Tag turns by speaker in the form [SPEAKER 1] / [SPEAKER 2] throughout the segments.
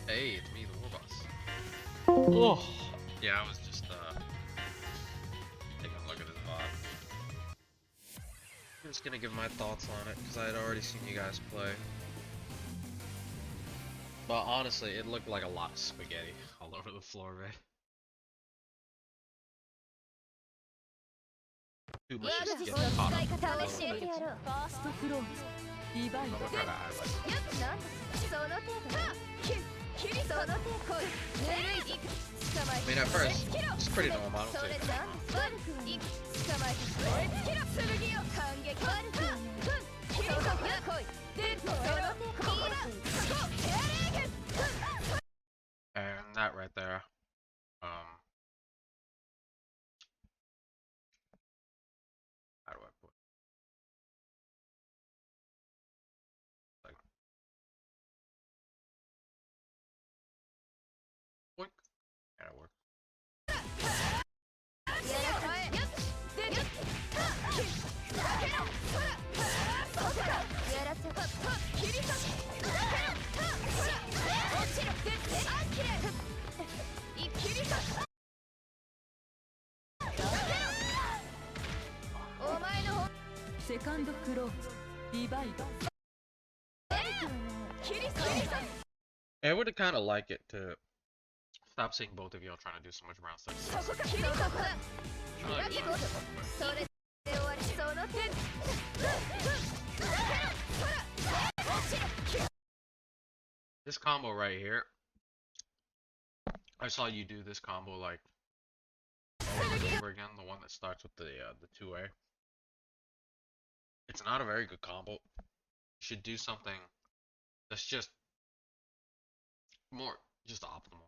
[SPEAKER 1] Hey, it's me, the War Boss. Oh, yeah, I was just taking a look at this VOD. I'm just gonna give my thoughts on it because I had already seen you guys play. But honestly, it looked like a lot of spaghetti all over the floor, man. Too much just getting caught up. I'm gonna try to highlight. I mean, at first, it's pretty normal. I don't say that. And that right there, how do I put like boink? That'll work. I would kind of like it to stop seeing both of y'all trying to do so much brown stuff. This combo right here, I saw you do this combo like over and over again. The one that starts with the 2A. It's not a very good combo. You should do something that's just more just optimal.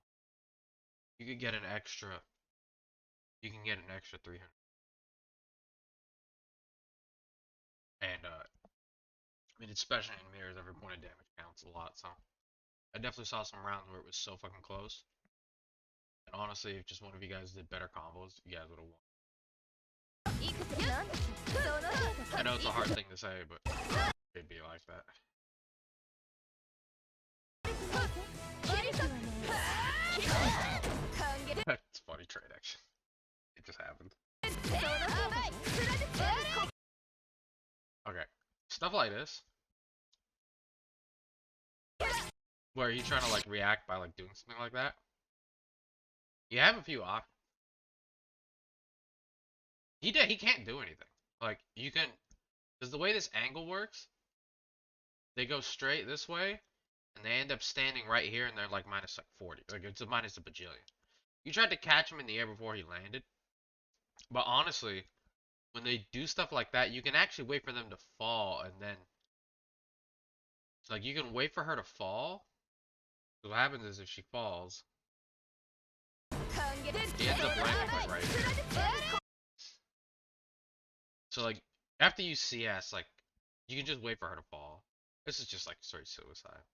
[SPEAKER 1] You could get an extra. You can get an extra 300. And I mean, especially in mirrors, every point of damage counts a lot. So I definitely saw some rounds where it was so fucking close. And honestly, if just one of you guys did better combos, you guys would have won. I know it's a hard thing to say, but it'd be like that. It's funny trade action. It just happened. Okay, stuff like this, where he's trying to like react by like doing something like that. You have a few options. He can't do anything. Like you can, because the way this angle works, they go straight this way, and they end up standing right here, and they're like minus like 40. Like it's a minus a bajillion. You tried to catch him in the air before he landed, but honestly, when they do stuff like that, you can actually wait for them to fall, and then it's like you can wait for her to fall. So what happens is if she falls, he ends up landing like right here. So like after you CS, like you can just wait for her to fall. This is just like straight suicide.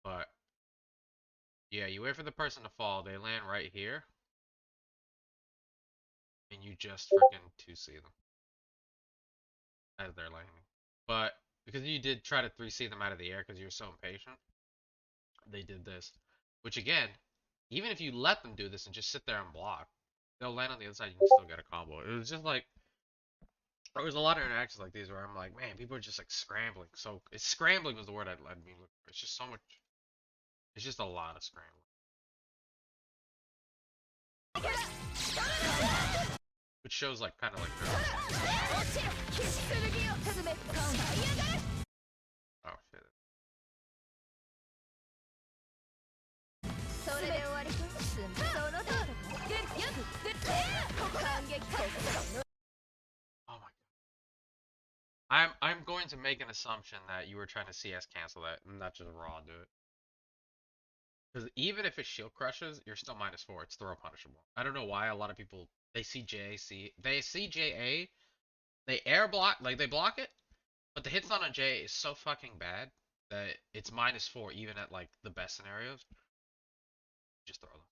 [SPEAKER 1] But yeah, you wait for the person to fall. They land right here, and you just freaking 2C them as they're landing. But because you did try to 3C them out of the air because you were so impatient, they did this. Which again, even if you let them do this and just sit there and block, they'll land on the other side. You can still get a combo. It was just like there was a lot of interactions like these where I'm like, man, people are just like scrambling. So scrambling was the word I'd let me look for. It's just so much. It's just a lot of scrambling. Which shows like kind of like oh shit. Oh my god. I'm going to make an assumption that you were trying to CS cancel that and not just raw do it. Because even if it shield crushes, you're still -4. It's throw punishable. I don't know why a lot of people they see JA, they air block, like they block it, but the hits on J is so fucking bad that it's -4 even at like the best scenarios. Just throw them.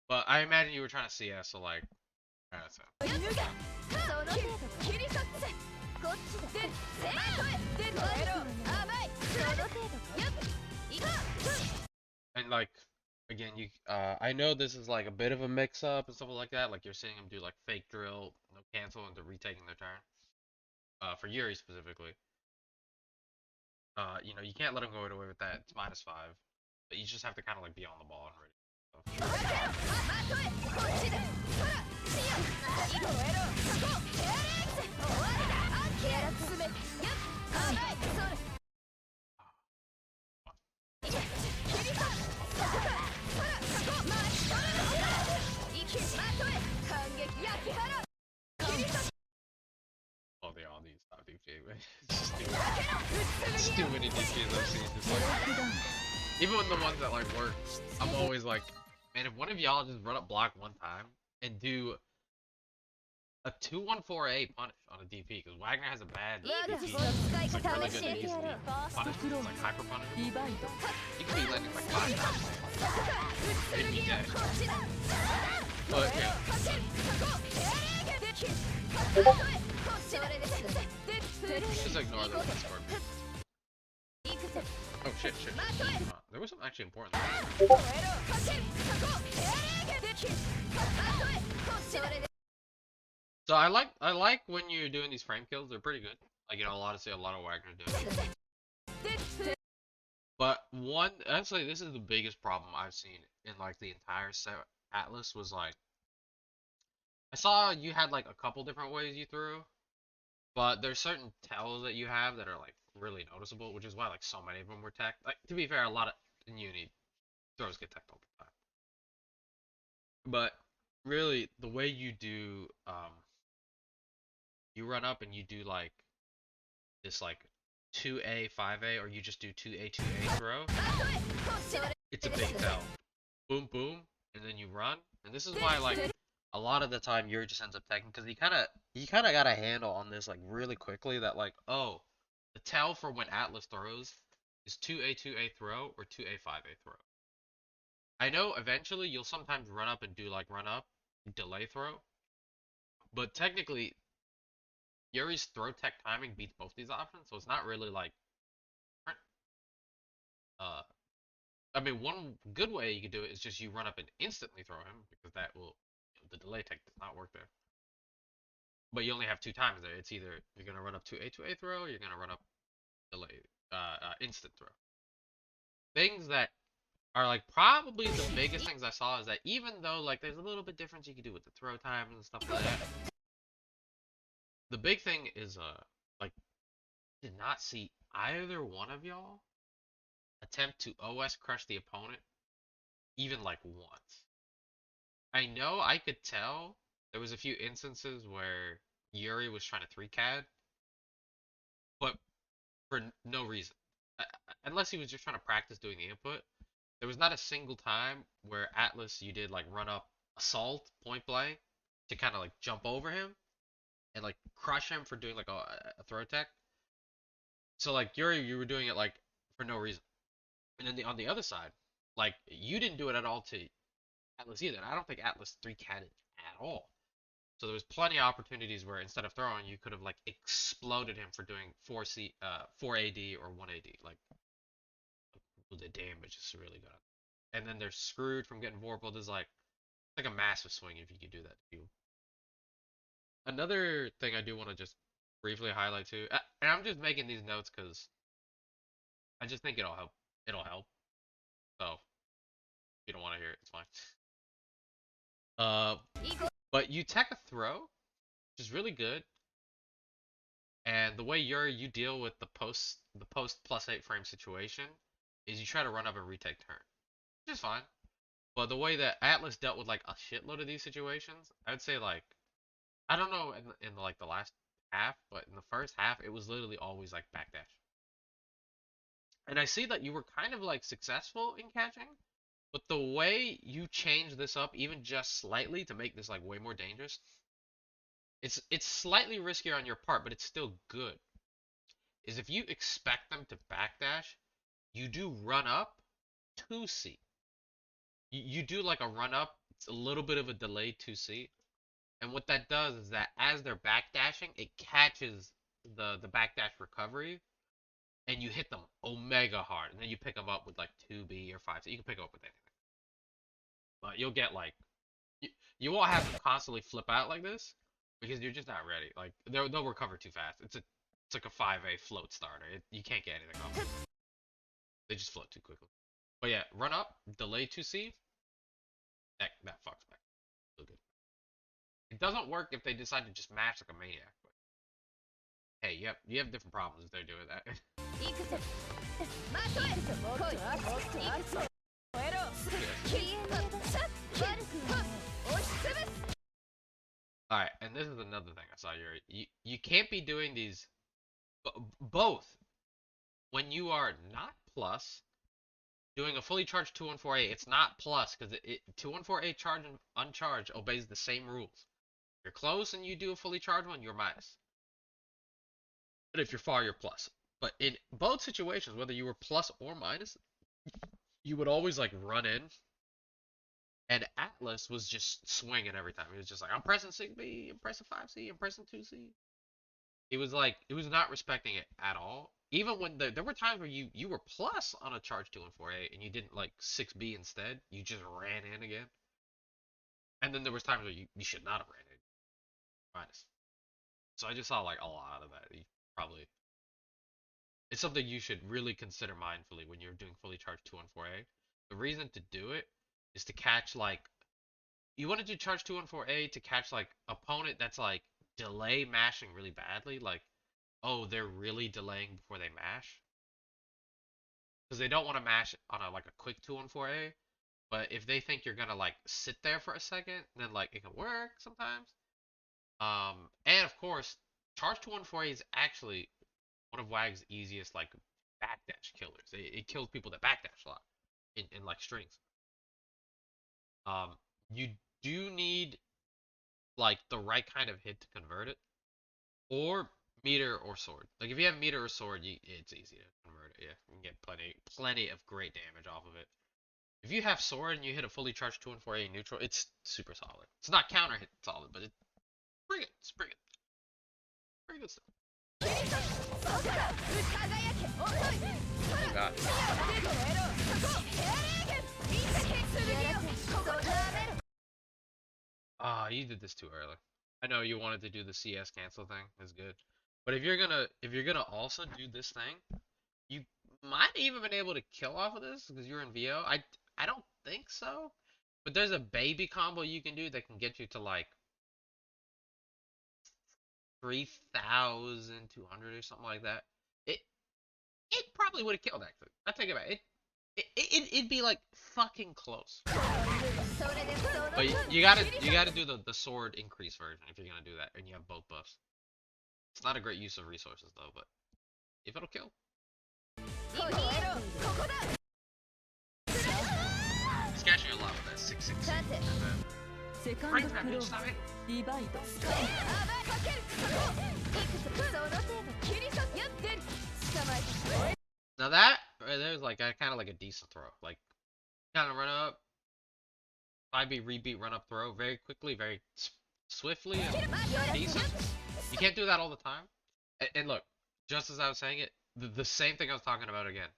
[SPEAKER 1] But I imagine you were trying to CS, so like, that's it. like again, I know this is like a bit of a mix up and stuff like that. Like you're seeing him do like fake drill, no cancel, and they're retaking their turn. For Yuri specifically, you can't let him go away with that. It's -5, but you just have to kind of like be on the ball and ready. Oh, they all these top DP. It's too many DPs I've seen. Just like, even with the ones that like work, I'm always like, man, if one of y'all just run up block one time and do a 2-1-4-A punish on a DP, because Wagner has a bad DP. It's like really good to easily punish. It's like hyper punishable. You can be landing like 5 times. It'd be dead. But yeah. Just ignore the Discord. Oh shit. There was something actually important there. So I like when you're doing these frame kills. They're pretty good. Like a lot of Wagner doing it. But actually this is the biggest problem I've seen in like the entire set Atlas was like I saw you had like a couple different ways you threw, but there's certain tells that you have that are like really noticeable, which is why like so many of them were tech. Like to be fair, a lot of in uni throws get teched all the time. But really the way you do you run up and you do like this like 2A 5A or you just do 2A 2A throw. It's a big tell. Boom boom and then you run. And this is why like a lot of the time Yuri just ends up taking because he kind of got a handle on this like really quickly that like oh the tell for when Atlas throws is 2A 2A throw or 2A 5A throw. I know eventually you'll sometimes run up and do like run up delay throw, but technically Yuri's throw tech timing beats both these options, so it's not really like uh I mean one good way you could do it is just you run up and instantly throw him because that will the delay tech does not work there. But you only have 2 times there. It's either you're gonna run up to A throw, or you're gonna run up delay instant throw. Things that are like probably the biggest things I saw is that even though like there's a little bit difference you can do with the throw times and stuff like that, the big thing is like did not see either one of y'all attempt to OS crush the opponent even like once. I know I could tell there was a few instances where Yuri was trying to 3-CAD, but for no reason. Unless he was just trying to practice doing the input. There was not a single time where Atlas you did like run up assault point blank to kind of like jump over him and like crush him for doing like a throw tech. So like Yuri, you were doing it like for no reason. And then on the other side, like you didn't do it at all to Atlas either. And I don't think Atlas 3-CAD it at all. So there was plenty of opportunities where instead of throwing, you could have like exploded him for doing 4 AD or 1 AD. Like the damage is really good. And then they're screwed from getting Vorpal. There's like a massive swing if you could do that too. Another thing I do want to just briefly highlight too, and I'm just making these notes because I just think it'll help. It'll help. So if you don't want to hear it, it's fine. Uh, but you tech a throw, which is really good. And the way you deal with the post +8 frame situation is you try to run up and retake turn, which is fine. But the way that Atlas dealt with like a shitload of these situations, I would say like I don't know in like the last half, but in the first half it was literally always like backdash. And I see that you were kind of like successful in catching, but the way you change this up even just slightly to make this like way more dangerous, it's slightly riskier on your part, but it's still good. Is if you expect them to backdash, you do run up 2C. You do like a run up, it's a little bit of a delayed 2C. And what that does is that as they're backdashing, it catches the backdash recovery, and you hit them omega hard, and then you pick them up with like 2B or 5C. You can pick them up with anything, but you'll get like you won't have them constantly flip out like this because you're just not ready. Like they'll recover too fast. It's like a 5A float starter. You can't get anything off. They just float too quickly. But yeah, run up, delay 2C. That fucks back. So good. It doesn't work if they decide to just mash like a maniac. But hey, you have different problems if they're doing that. Alright, and this is another thing I saw, Yuri. You can't be doing these both when you are not plus doing a fully charged 214A. It's not plus because 214A charge and uncharged obeys the same rules. If you're close and you do a fully charged one, you're minus. But if you're far, you're plus. But in both situations, whether you were plus or minus, you would always like run in. And Atlas was just swinging every time. He was just like, I'm pressing 6B, I'm pressing 5C, I'm pressing 2C. It was like, it was not respecting it at all. Even when there were times where you were plus on a charge 214A and you didn't like 6B instead. You just ran in again. And then there was times where you should not have ran in. Minus. So I just saw like a lot of that. You probably, it's something you should really consider mindfully when you're doing fully charged 214A. The reason to do it is to catch like, you want to do charge 214A to catch like opponent that's like delay mashing really badly. Like, oh, they're really delaying before they mash. Because they don't want to mash on a like a quick 214A. But if they think you're gonna like sit there for a second, then like it can work sometimes. And of course, charge 214A is actually one of WAG's easiest like backdash killers. It kills people that backdash a lot in like strings. You do need like the right kind of hit to convert it, or meter or sword. Like if you have meter or sword, it's easy to convert it. Yeah, you can get plenty of great damage off of it. If you have sword and you hit a fully charged 214A neutral, it's super solid. It's not counter hit solid, but it's pretty good. It's pretty good. Pretty good stuff. Oh god. Ah, you did this too early. I know you wanted to do the CS cancel thing. That's good. But if you're gonna also do this thing, you might even been able to kill off of this because you're in VO. I don't think so. But there's a baby combo you can do that can get you to like 3,200 or something like that. It probably would have killed actually. I take it back. It'd be like fucking close. But you gotta do the sword increase version if you're gonna do that, and you have both buffs. It's not a great use of resources though, but if it'll kill. He's catching a lot with that 6-6. Now that right there's like kind of like a decent throw. Like kind of run up, 5B rebeat, run up throw very quickly, very swiftly, and decent. You can't do that all the time. And look, just as I was saying it, the same thing I was talking about again.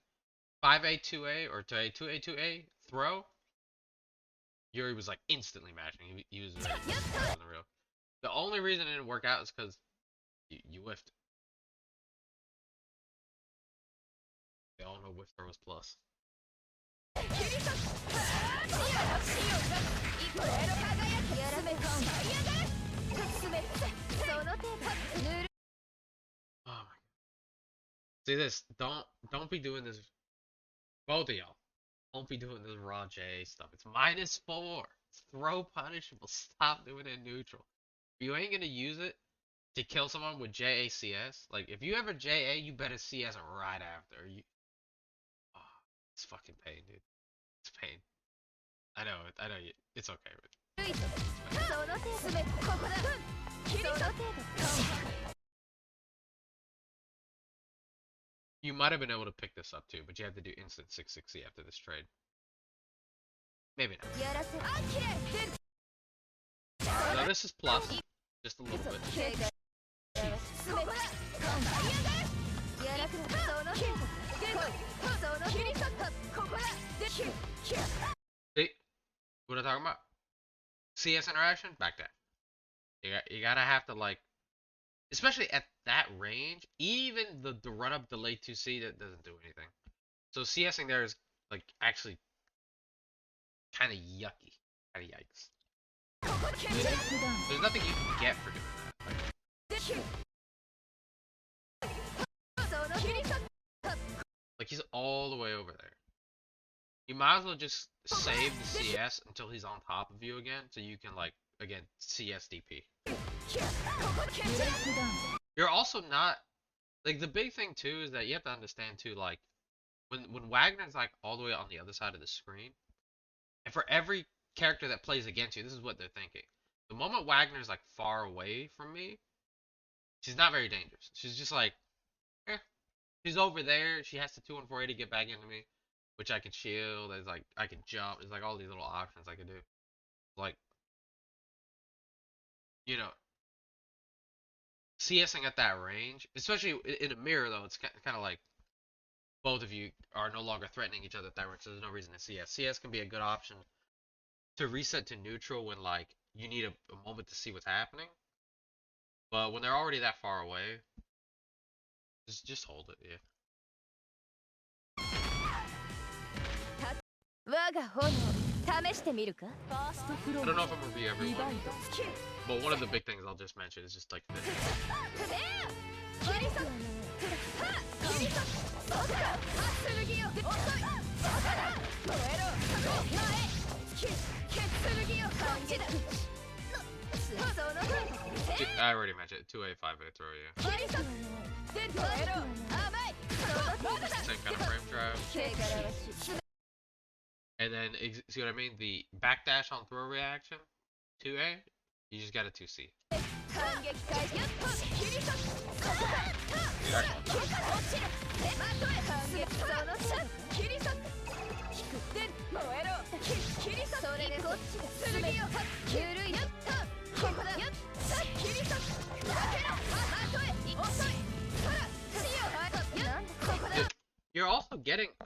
[SPEAKER 1] 5A 2A or 2A 2A 2A throw. Yuri was like instantly matching. He was very on the real. The only reason it didn't work out is because you whiffed. They all know whiff throw is plus. Oh my god. See this, don't be doing this, both of y'all. Don't be doing this raw J stuff. It's -4. It's throw punishable. Stop doing it neutral. If you ain't gonna use it to kill someone with JACS, like if you ever JA, you better CS right after. Oh, it's fucking pain, dude. It's pain. I know, it's okay. You might have been able to pick this up too, but you have to do instant 660 after this trade. Maybe not. No, this is plus. Just a little bit. See what I'm talking about? CS interaction, back that. You gotta have to like, especially at that range. Even the run up delay 2C that doesn't do anything. So CSing there is like actually kind of yucky, kind of yikes. There's nothing you can get for doing that. Like he's all the way over there. You might as well just save the CS until he's on top of you again, so you can like again CS DP. You're also not like the big thing too is that you have to understand too like when Wagner's like all the way on the other side of the screen, and for every character that plays against you, this is what they're thinking. The moment Wagner's like far away from me, she's not very dangerous. She's just like, eh. She's over there. She has to 2-1-4A to get back into me, which I can shield. There's like I can jump. There's like all these little options I can do. Like, you know, CSing at that range, especially in a mirror though, it's kind of like both of you are no longer threatening each other at that range, so there's no reason to CS. CS can be a good option to reset to neutral when like you need a moment to see what's happening. But when they're already that far away, just hold it, yeah. I don't know if I'm gonna review everyone, but one of the big things I'll just mention is just like this. I already mentioned it. 2A, 5A throw, yeah. Same kind of frame trap. And then, see what I mean? The backdash on throw reaction, 2A, you just got a 2C.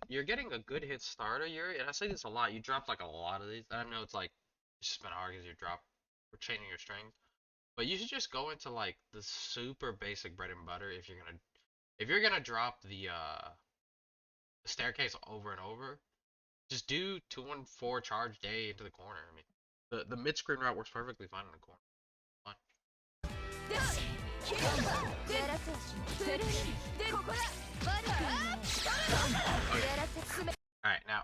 [SPEAKER 1] You're getting a good hit starter, Yuri, and I say this a lot. You dropped like a lot of these. I know it's like it's just been hard because you drop for chaining your strings, but you should just go into like the super basic bread and butter if you're gonna drop the staircase over and over. Just do 2-1-4 charge day into the corner. I mean, the mid screen route works perfectly fine in the corner. Fine. Okay. Alright, now,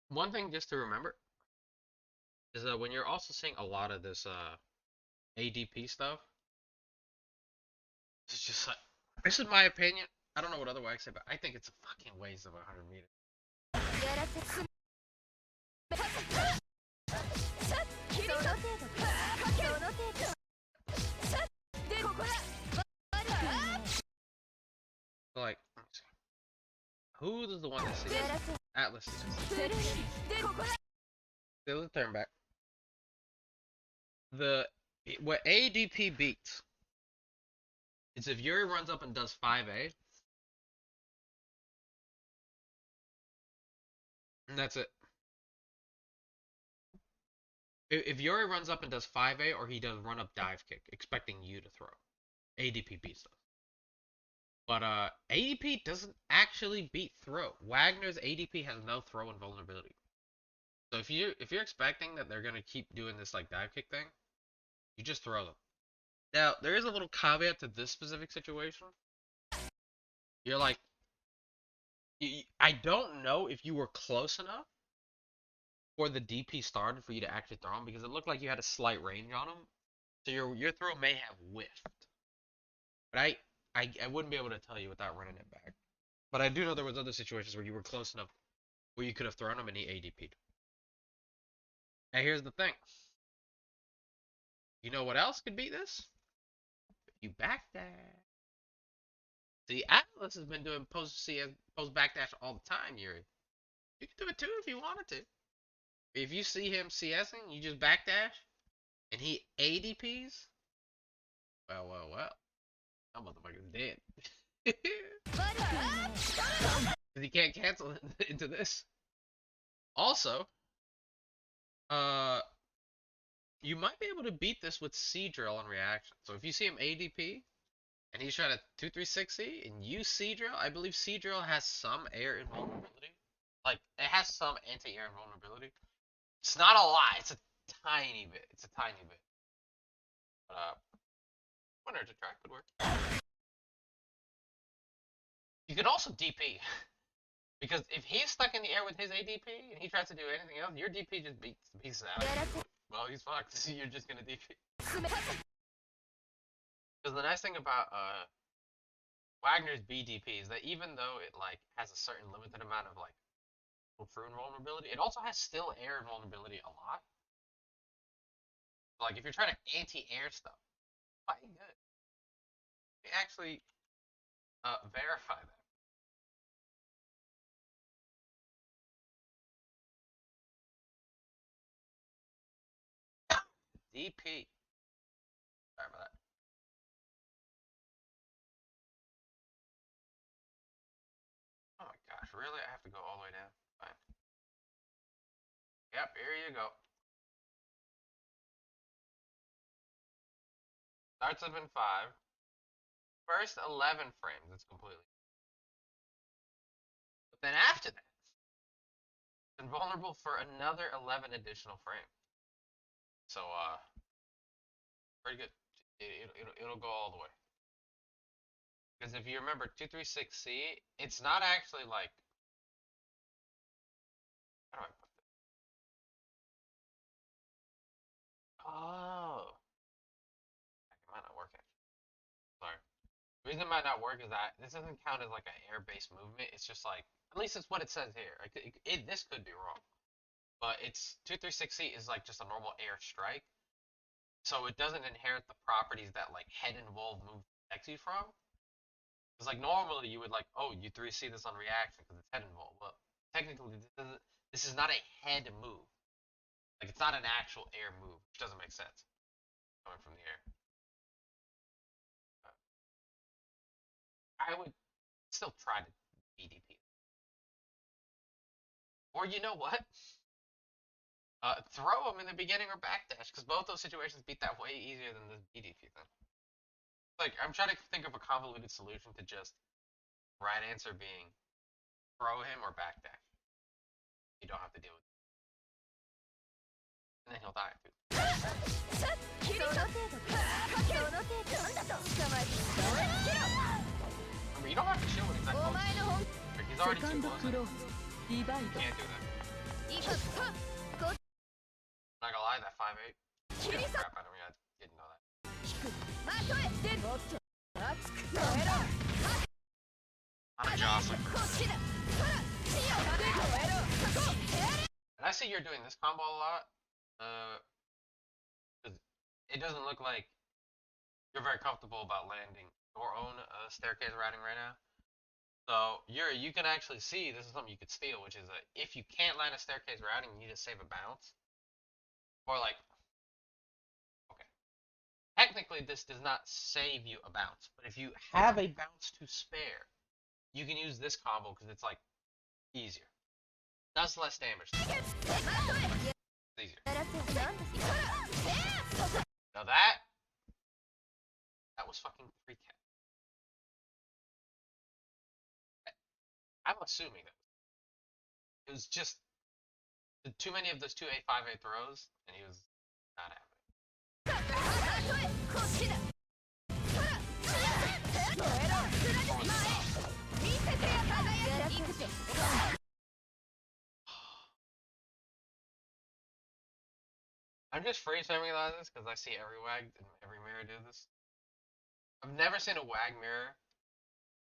[SPEAKER 1] one thing just to remember is that when you're also seeing a lot of this ADP stuff, it's just like, this is my opinion. I don't know what other way I say, but I think it's a fucking waste of 100 meters. Like, who is the one that sees Atlas? Let's turn back. What ADP beats is if Yuri runs up and does 5A, and that's it. If Yuri runs up and does 5A, or he does run up dive kick, expecting you to throw, ADP beats them. But ADP doesn't actually beat throw. Wagner's ADP has no throw invulnerability. So if you're expecting that they're gonna keep doing this like dive kick thing, you just throw them. Now there is a little caveat to this specific situation. You're like, I don't know if you were close enough for the DP started for you to actually throw him, because it looked like you had a slight range on him, so your throw may have whiffed. But I wouldn't be able to tell you without running it back. But I do know there was other situations where you were close enough where you could have thrown him and he ADP'd. And here's the thing. You know what else could beat this? You backdash. See, Atlas has been doing post CS, post backdash all the time, Yuri. You can do it too if you wanted to. If you see him CSing, you just backdash, and he ADPs. Well. That motherfucker's dead. Because you can't cancel into this. Also, uh, you might be able to beat this with C drill on reaction. So if you see him ADP and he's trying to 2-3-6C and you C drill, I believe C drill has some air invulnerability. Like it has some anti-air invulnerability. It's not a lot. It's a tiny bit. It's a tiny bit. But winner to track would work. You could also DP. Because if he's stuck in the air with his ADP and he tries to do anything else, your DP just beats the pieces out of him. Well, he's fucked. You're just gonna DP. Because the nice thing about Wagner's BDP is that even though it like has a certain limited amount of like true invulnerability, it also has still air invulnerability a lot. Like if you're trying to anti-air stuff, quite good. You actually verify that. DP. Sorry about that. Oh my gosh, really? I have to go all the way down? Fine. Yep, here you go. Starts up in 5. First 11 frames, it's completely. But then after that, it's invulnerable for another 11 additional frames. So, pretty good. It'll go all the way. Because if you remember 2-3-6C, it's not actually like. How do I put this? Oh. It might not work actually. Sorry. The reason it might not work is that this doesn't count as like an air-based movement. It's just like, at least it's what it says here. This could be wrong. But it's 2-3-6C is like just a normal air strike. So it doesn't inherit the properties that like head involved move protects you from. Because like normally you would like, oh, you 3C this on reaction because it's head involved. Well, technically this is not a head move. Like it's not an actual air move, which doesn't make sense coming from the air. I would still try to BDP. Or you know what? Throw them in the beginning or backdash, because both those situations beat that way easier than this BDP thing. Like, I'm trying to think of a convoluted solution to just right answer being throw him or backdash. You don't have to deal with it. And then he'll die too. Remember, you don't have to shield when he's that close. He's already too close. You can't do that. I'm not gonna lie, that 5-8 scared the crap out of me. I didn't know that. I'm a jostle. And I see you're doing this combo a lot. Cause it doesn't look like you're very comfortable about landing your own staircase routing right now. So Yuri, you can actually see this is something you could steal, which is that if you can't land a staircase routing, you need to save a bounce. Or like, okay, technically this does not save you a bounce, but if you have a bounce to spare, you can use this combo because it's like easier. Does less damage. It's easier. Now that was fucking 3K. I'm assuming that it was just too many of those 2-8, 5-8 throws, and he was not having it. I'm just freeze framing a lot of this because I see every wag and every mirror do this. I've never seen a wag mirror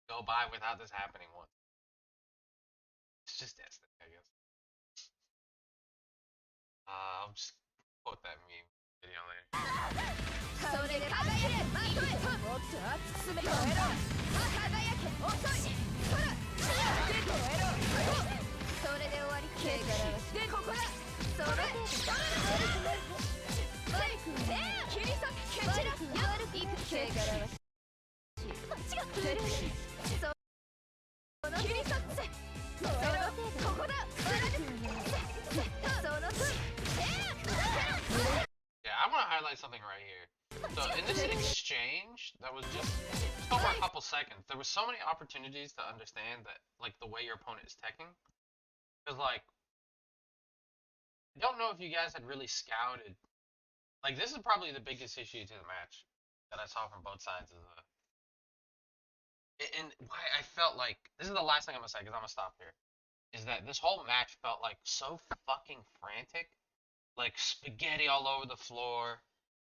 [SPEAKER 1] go by without this happening once. It's just destiny, I guess. I'll just quote that meme video later. something right here. So in this exchange, that was just over a couple seconds. There were so many opportunities to understand that, like the way your opponent is teching. Because like, I don't know if you guys had really scouted. Like this is probably the biggest issue to the match that I saw from both sides of the. And why I felt like this is the last thing I'm gonna say because I'm gonna stop here. Is that this whole match felt like so fucking frantic, like spaghetti all over the floor.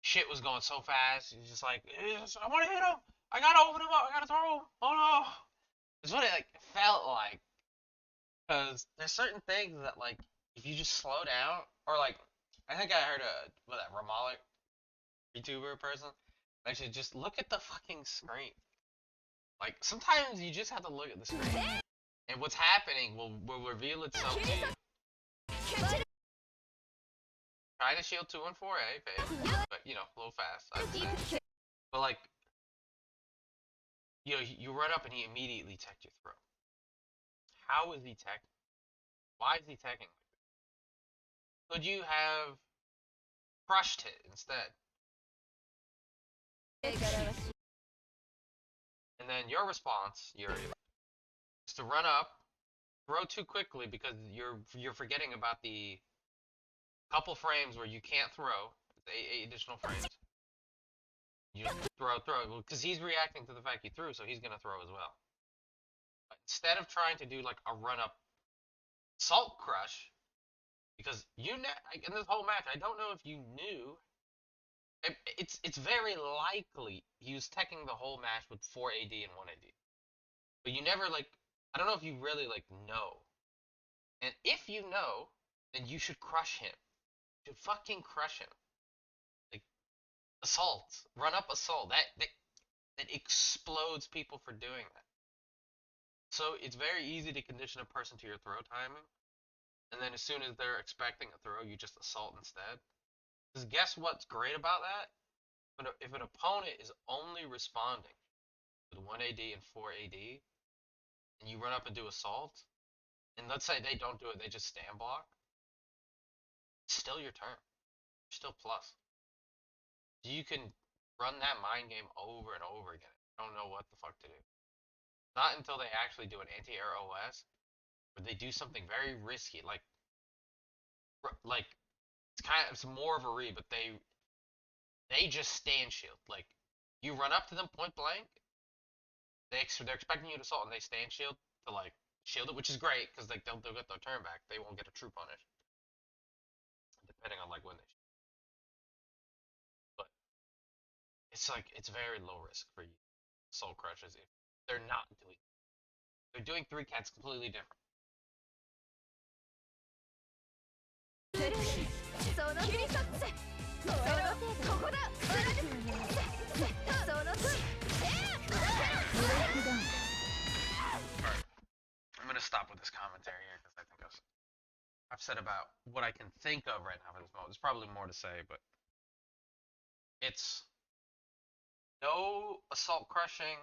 [SPEAKER 1] Shit was going so fast. He's just like, I want to hit him. I gotta open him up. I gotta throw him. Oh no! It's what it like felt like. Cause there's certain things that like if you just slow down, or like I think I heard a what that Ramalik YouTuber person actually just look at the fucking screen. Like sometimes you just have to look at the screen, and what's happening will reveal itself to you. Trying to shield 2 and 4A, but you know, a little fast, I'd say. But like, you know, you run up and he immediately teched your throw. How is he teching? Why is he teching? Could you have crushed it instead? And then your response, Yuri, is to run up, throw too quickly because you're forgetting about the couple frames where you can't throw, 8 additional frames. You just throw, because he's reacting to the fact you threw, so he's gonna throw as well. But instead of trying to do like a run up salt crush, because like, in this whole match, I don't know if you knew. It's very likely he was teching the whole match with 4 AD and 1 AD, but you never like. I don't know if you really like know. And if you know, then you should crush him. You should fucking crush him. Like assault, run up assault. That explodes people for doing that. So it's very easy to condition a person to your throw timing, and then as soon as they're expecting a throw, you just assault instead. Because guess what's great about that? If an opponent is only responding with 1 AD and 4 AD, and you run up and do assault, and let's say they don't do it, they just stand block, it's still your turn. You're still plus. You can run that mind game over and over again. I don't know what the fuck to do. Not until they actually do an anti-air OS, where they do something very risky, like it's more of a read, but they just stand shield. Like you run up to them point blank, they're expecting you to assault, and they stand shield to like shield it, which is great because like they'll get their turn back. They won't get a true punish, depending on like when they. But it's like it's very low risk for you soul crushes if they're not doing. They're doing 3 cats completely different. Alright, I'm gonna stop with this commentary here because I think I've said about what I can think of right now for this moment. There's probably more to say, but it's no assault crushing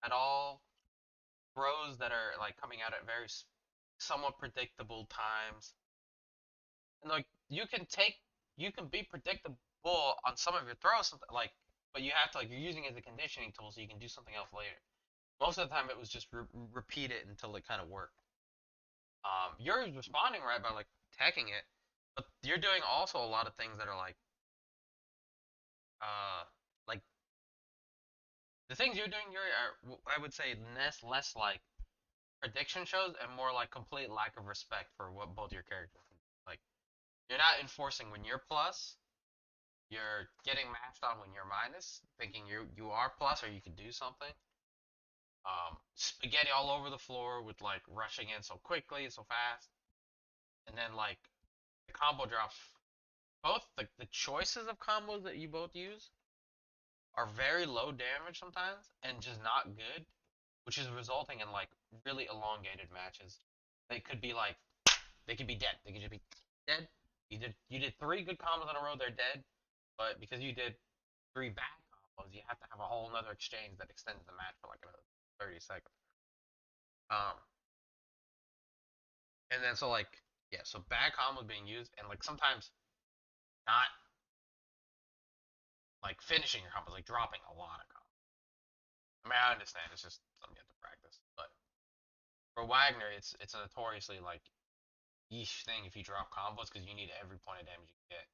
[SPEAKER 1] at all. Throws that are like coming out at very somewhat predictable times, and like you can be predictable on some of your throws, like, but you have to like you're using it as a conditioning tool so you can do something else later. Most of the time, it was just repeat it until it kind of worked. You're responding right by like tagging it, but you're doing also a lot of things that are like the things you're doing. I would say less like prediction shows and more like complete lack of respect for what both your characters can do. Like you're not enforcing when you're plus. You're getting matched on when you're minus, thinking you are plus or you can do something. Spaghetti all over the floor with like rushing in so quickly, so fast, and then like the combo drops. Both the choices of combos that you both use are very low damage sometimes and just not good, which is resulting in like really elongated matches. They could be like they could be dead. They could just be dead. You did 3 good combos in a row, they're dead, but because you did 3 bad combos, you have to have a whole another exchange that extends the match for like another 30 seconds. Um, and then so like yeah, so bad combos being used and like sometimes not like finishing your combos, like dropping a lot of combos. I mean, I understand it's just something you have to practice, but for Wagner, it's a notoriously like yeesh thing if you drop combos because you need every point of damage you can get,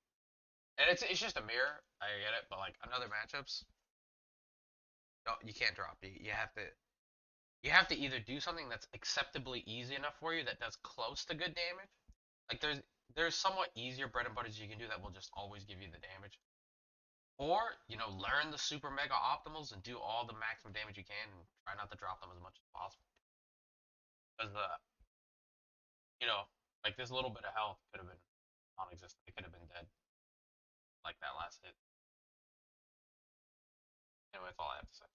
[SPEAKER 1] and it's just a mirror. I get it, but like another matchups, you can't drop. You have to either do something that's acceptably easy enough for you that does close to good damage. Like there's somewhat easier bread and butters you can do that will just always give you the damage. Or, learn the super mega optimals and do all the maximum damage you can and try not to drop them as much as possible. Because like this little bit of health could have been non-existent. It could have been dead like that last hit. Anyway, that's all I have to say.